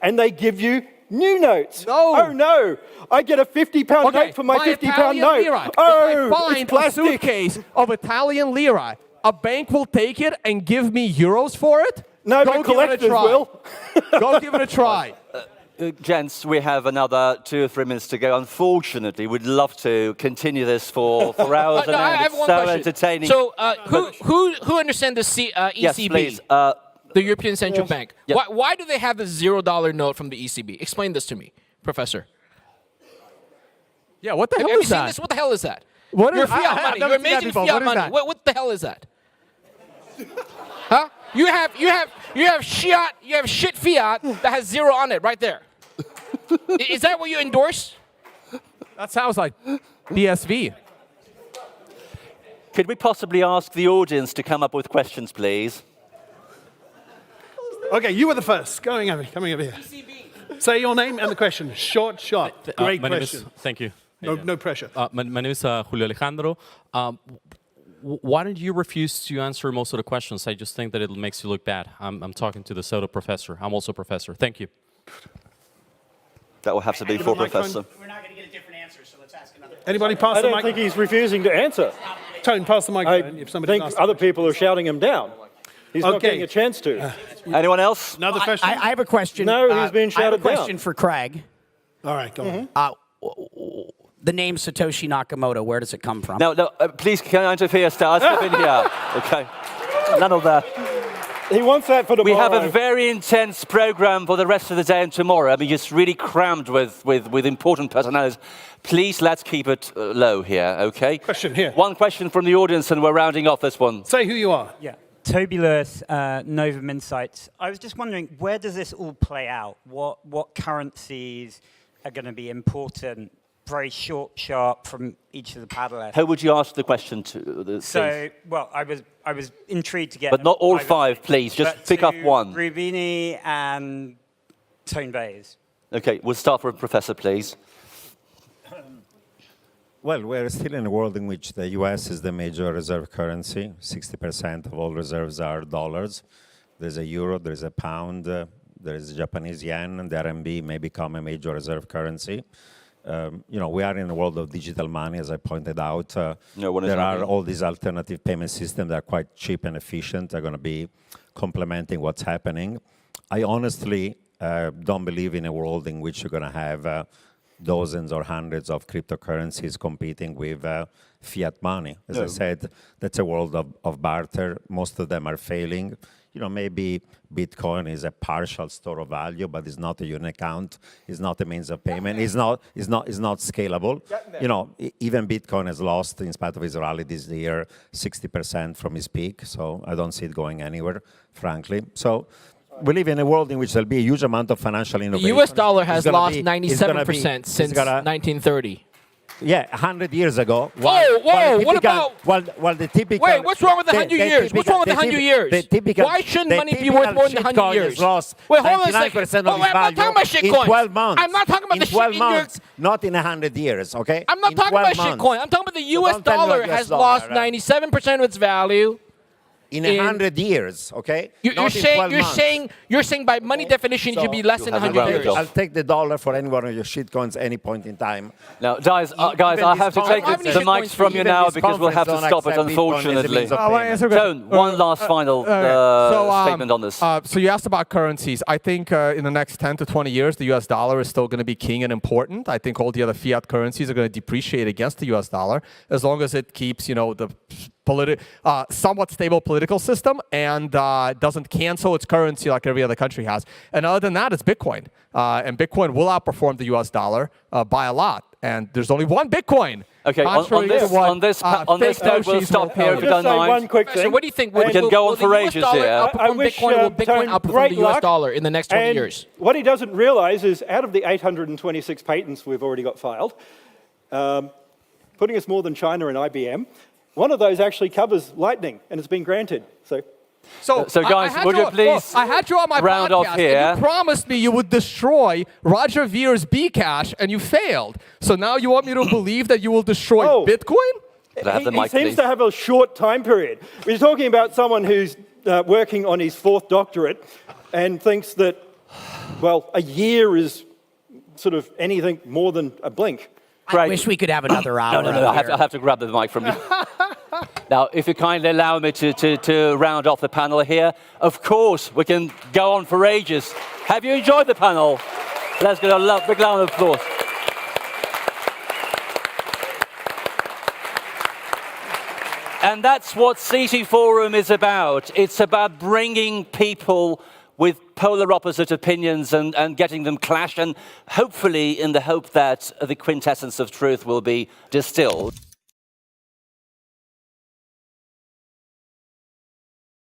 and they give you new notes. No. Oh no! I get a £50 note for my £50 note. Lira. Oh, if I find it's plastic. a suitcase of Italian lira, a bank will take it and give me euros for it? No, Go but collectors will. Go give it a try. Gents, we have another 2 or 3 minutes to go. Unfortunately, we'd love to continue this for hours and I hours. have It's one so question. entertaining. So, who understands the ECB? Yes, please. The European Central Bank. Yep. Why do they have a $0 note from the ECB? Explain this to me, Professor. Yeah, what the hell Have you is seen that? this? What the hell is that? What Your is fiat money. Your amazing fiat money. What the hell is that? Huh? You have shit fiat that has 0 on it right there. Is that what you endorse? That sounds like BSV. Could we possibly ask the audience to come up with questions, please? Okay, you were the first. Coming over here. Say your name and the question. Short. Great question. Thank you. No pressure. My name is Julio Alejandro. Why don't you refuse to answer most of the questions? I just think that it makes you look bad. I'm talking to the pseudo professor. I'm also a professor. Thank you. That will have to be for Professor. We're not going to get a different answer, so let's ask another. Anybody pass the I don't mic? think he's refusing to answer. Tone, pass the I microphone. If somebody think other people are shouting him down. He's not Okay. getting a chance to. Anyone else? Another question? I have a question. No, he's been I have a shouted down. question for Craig. All right, go on. The name Satoshi Nakamoto, where does it come from? No, please, can I interfere, Star? I'll step in here. Okay. None of that. He wants that for tomorrow. We have a very intense program for the rest of the day and tomorrow. I mean, just really crammed with important personalities. Please, let's keep it low here, okay? Question here. One question from the audience, and we're rounding off this one. Say who you are. Yeah, Toby Lewis, Novum Insights. I was just wondering, where does this all play out? What currencies are going to be important? Very short, sharp from each of the panelists. Who would you ask the question to? So, well, I was intrigued to get. But not all 5, please. Just pick up one. Roubini and Tone Bayes. Okay, we'll start with Professor, please. Well, we're still in a world in which the US is the major reserve currency. 60% of all reserves are dollars. There's a euro, there's a pound, there is Japanese yen, and the RMB may become a major reserve currency. We are in a world of digital money, as I pointed out. There are all these alternative payment systems that are quite cheap and efficient. They're going to be complementing what's happening. I honestly don't believe in a world in which you're going to have dozens or hundreds of cryptocurrencies competing with fiat money. As I said, that's a world of barter. Most of them are failing. Maybe Bitcoin is a partial store of value, but it's not a unit account. It's not a means of payment. It's not scalable. Even Bitcoin has lost, in spite of its rally this year, 60% from its peak. So I don't see it going anywhere, frankly. So we live in a world in which there'll be a huge amount of financial innovation. The U.S. dollar has lost 97% since 1930. Yeah, 100 years ago. Whoa! What about? While the typical. Wait, what's wrong with the 100 years? What's wrong with the 100 years? Why shouldn't money be worth more than 100 years? Wait, hold on a second. I'm not talking about shitcoin. In 12 months. I'm not talking about the shit in your. Not in 100 years, okay? I'm not talking about shitcoin. I'm talking about the U.S. dollar has lost 97% of its value. In 100 years, okay? You're saying by money definition, it should be less than 100 years. I'll take the dollar for any one of your shitcoins any point in time. Now, guys, I have to take the mics from you now because we'll have to stop it, unfortunately. Tone, one last final statement on this. So you asked about currencies. I think in the next 10 to 20 years, the U.S. dollar is still going to be king and important. I think all the other fiat currencies are going to depreciate against the U.S. dollar as long as it keeps, the somewhat stable political system and doesn't cancel its currency like every other country has. And other than that, it's Bitcoin. And Bitcoin will outperform the US dollar by a lot. And there's only one Bitcoin. Okay, on this note, we'll stop here if you don't mind. One quick thing. So what do you think? We can go on for ages here. I wish Will Bitcoin outperform the US dollar in the next 20 years? What he doesn't realize is out of the 826 patents we've already got filed, putting us more than China and IBM, one of those actually covers Lightning, and it's been granted. So guys, would you please I had you on my round podcast, off here? and you promised me you would destroy Roger Vere's Bcash, and you failed. So now you want me to believe that you will destroy Bitcoin? He seems to have a short time period. We're talking about someone who's working on his 4th doctorate and thinks that Well, a year is sort of anything more than a blink. I wish we could have another hour. No. I have to grab the mic from you. Now, if you kindly allow me to round off the panel here, of course, we can go on for ages. Have you enjoyed the panel? Let's get a big round of applause. And that's what CT Forum is about. It's about bringing people with polar opposite opinions and getting them clash, and hopefully in the hope that the quintessence of truth will be distilled.